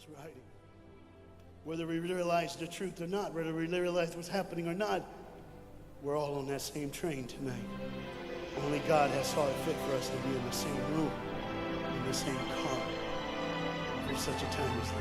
was riding. Whether we realize the truth or not, whether we realize what's happening or not, we're all on that same train tonight. Only God has saw it fit for us to be in the same room, in the same car, for such a time as this.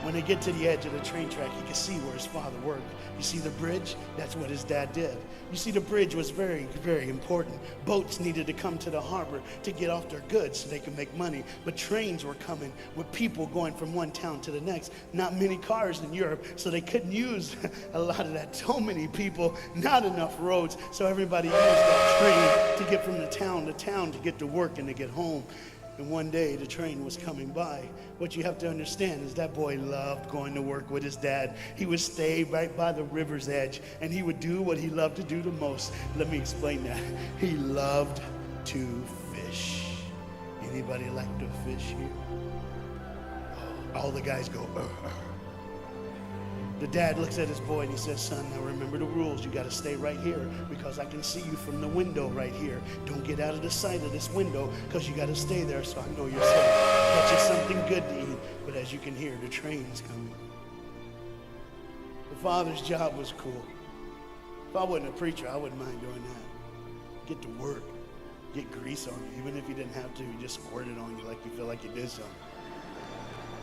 When they get to the edge of the train track, he can see where his father worked. You see the bridge? That's what his dad did. You see, the bridge was very, very important. Boats needed to come to the harbor to get off their goods so they could make money. But trains were coming with people going from one town to the next. Not many cars in Europe, so they couldn't use a lot of that. So many people, not enough roads, so everybody used that train to get from the town to town to get to work and to get home. And one day the train was coming by. What you have to understand is that boy loved going to work with his dad. He would stay right by the river's edge and he would do what he loved to do the most. Let me explain that. He loved to fish. Anybody like to fish here? All the guys go, The dad looks at his boy and he says, son, now remember the rules. You got to stay right here because I can see you from the window right here. Don't get out of the sight of this window because you got to stay there so I know you're safe. Get you something good to eat. But as you can hear, the train's coming. The father's job was cool. If I wasn't a preacher, I wouldn't mind doing that. Get to work. Get grease on you. Even if you didn't have to, you just squirt it on you like you feel like you did something.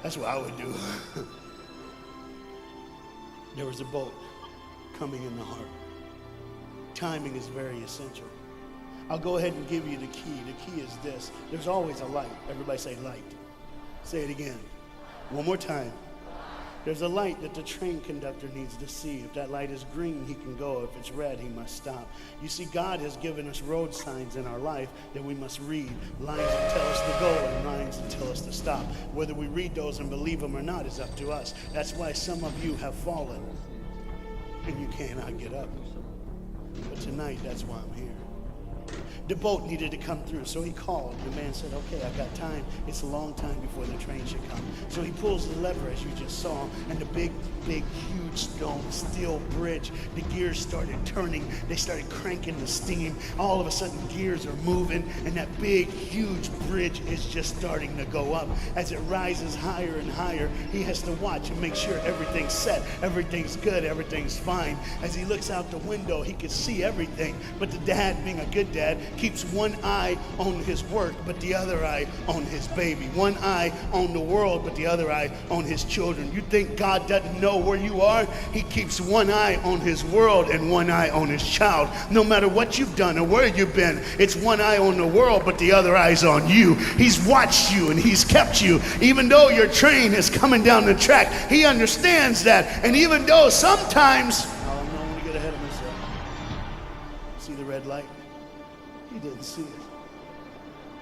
That's what I would do. There was a boat coming in the harbor. Timing is very essential. I'll go ahead and give you the key. The key is this. There's always a light. Everybody say light. Say it again. One more time. There's a light that the train conductor needs to see. If that light is green, he can go. If it's red, he must stop. You see, God has given us road signs in our life that we must read. Lines that tell us to go and lines that tell us to stop. Whether we read those and believe them or not is up to us. That's why some of you have fallen and you cannot get up. But tonight, that's why I'm here. The boat needed to come through, so he called. The man said, okay, I got time. It's a long time before the train should come. So he pulls the lever, as you just saw, and the big, huge stone steel bridge, the gears started turning. They started cranking the steam. All of a sudden, gears are moving, and that big, huge bridge is just starting to go up. As it rises higher and higher, he has to watch and make sure everything's set, everything's good, everything's fine. As he looks out the window, he can see everything, but the dad, being a good dad, keeps one eye on his work, but the other eye on his baby. One eye on the world, but the other eye on his children. You think God doesn't know where you are? He keeps one eye on his world and one eye on his child. No matter what you've done or where you've been, it's one eye on the world, but the other eye's on you. He's watched you and he's kept you. Even though your train is coming down the track, he understands that. And even though sometimes, I don't want to get ahead of myself. See the red light? He didn't see it.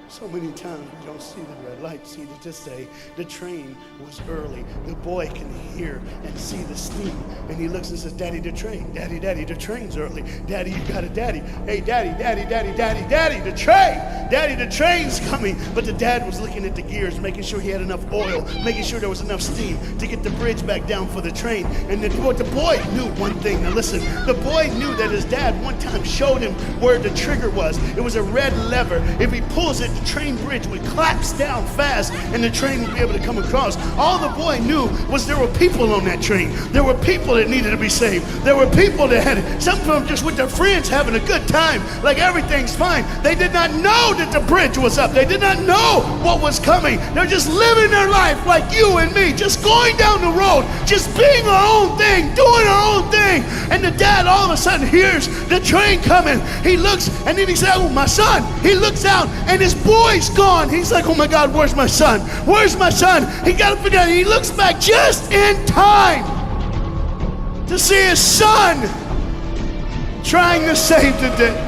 So many times we don't see the red light. See, to just say the train was early. The boy can hear and see the steam. And he looks and says, Daddy, the train. Daddy, Daddy, the train's early. Daddy, you got it, Daddy. Hey, Daddy, Daddy, Daddy, Daddy, Daddy, the train. Daddy, the train's coming. But the dad was looking at the gears, making sure he had enough oil, making sure there was enough steam to get the bridge back down for the train. And the boy knew one thing. Now listen, the boy knew that his dad one time showed him where the trigger was. It was a red lever. If he pulls it, the train bridge would collapse down fast and the train would be able to come across. All the boy knew was there were people on that train. There were people that needed to be saved. There were people that had, some of them just with their friends having a good time, like everything's fine. They did not know that the bridge was up. They did not know what was coming. They're just living their life like you and me, just going down the road, just being our own thing, doing our own thing. And the dad all of a sudden hears the train coming. He looks and then he said, oh, my son. He looks out and his boy's gone. He's like, oh my God, where's my son? Where's my son? He got to figure out. He looks back just in time to see his son trying to save the day.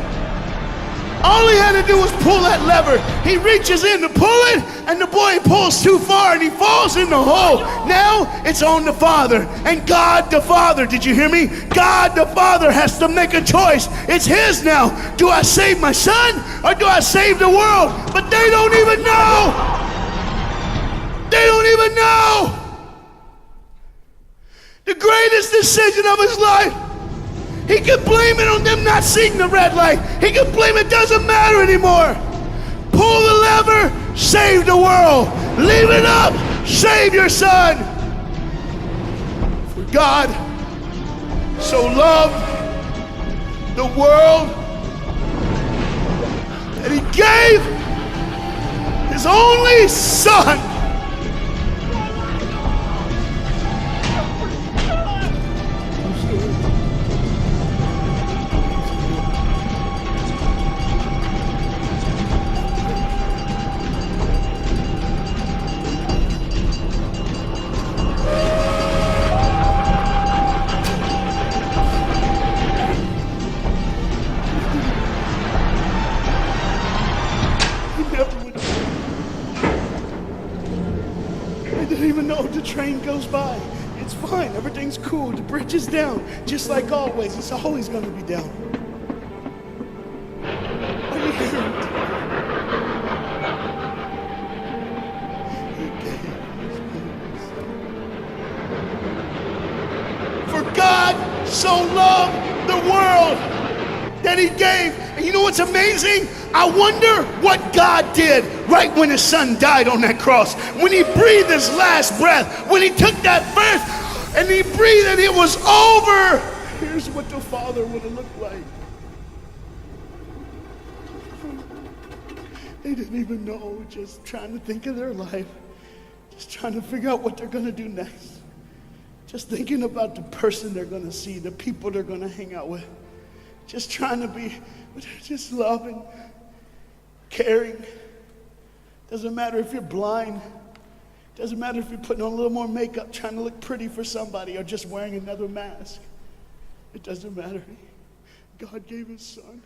All he had to do was pull that lever. He reaches in to pull it, and the boy pulls too far, and he falls in the hole. Now it's on the father, and God the Father, did you hear me? God the Father has to make a choice. It's his now. Do I save my son, or do I save the world? But they don't even know. They don't even know. The greatest decision of his life. He could blame it on them not seeing the red light. He could blame it doesn't matter anymore. Pull the lever, save the world. Leave it up. Save your son. For God so loved the world that he gave his only son. I didn't even know the train goes by. It's fine, everything's cool. The bridge is down, just like always. It's always gonna be down. Are you hearing me? For God so loved the world that he gave. And you know what's amazing? I wonder what God did right when his son died on that cross. When he breathed his last breath, when he took that breath and he breathed and it was over. Here's what the Father would have looked like. They didn't even know, just trying to think of their life, just trying to figure out what they're gonna do next. Just thinking about the person they're gonna see, the people they're gonna hang out with. Just trying to be, just loving, caring. Doesn't matter if you're blind. Doesn't matter if you're putting on a little more makeup, trying to look pretty for somebody, or just wearing another mask. It doesn't matter. God gave his son.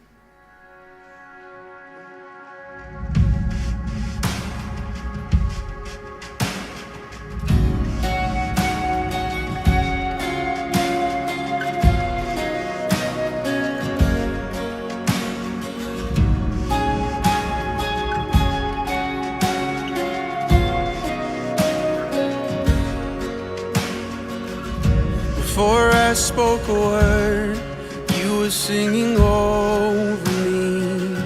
Before I spoke a word, you were singing over me.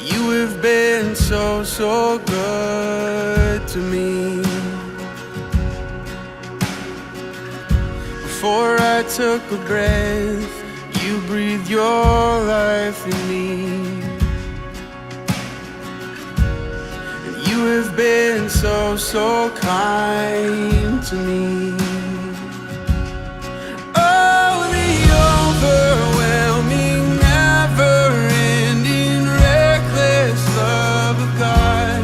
You have been so, so good to me. Before I took a breath, you breathed your life in me. You have been so, so kind to me. Oh, the overwhelming, never-ending, reckless love of God.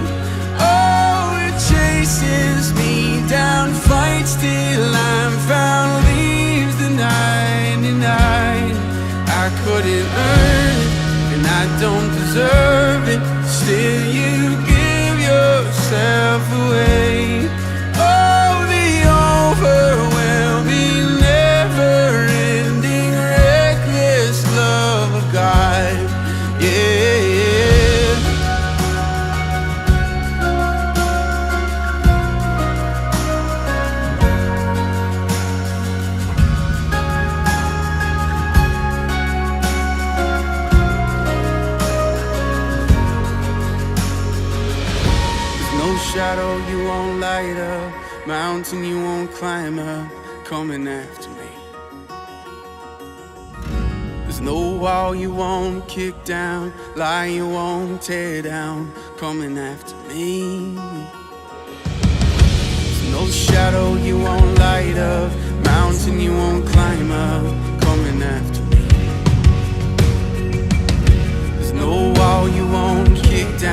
Oh, it chases me down, fights till I'm found, leaves the 99. I couldn't earn it, and I don't deserve it. Still, you give yourself away. Oh, the overwhelming, never-ending, reckless love of God. Yeah. Shadow you won't light up, mountain you won't climb up, coming after me. There's no wall you won't kick down, lie you won't tear down, coming after me. There's no shadow you won't light up, mountain you won't climb up, coming after me. There's no wall you won't kick down,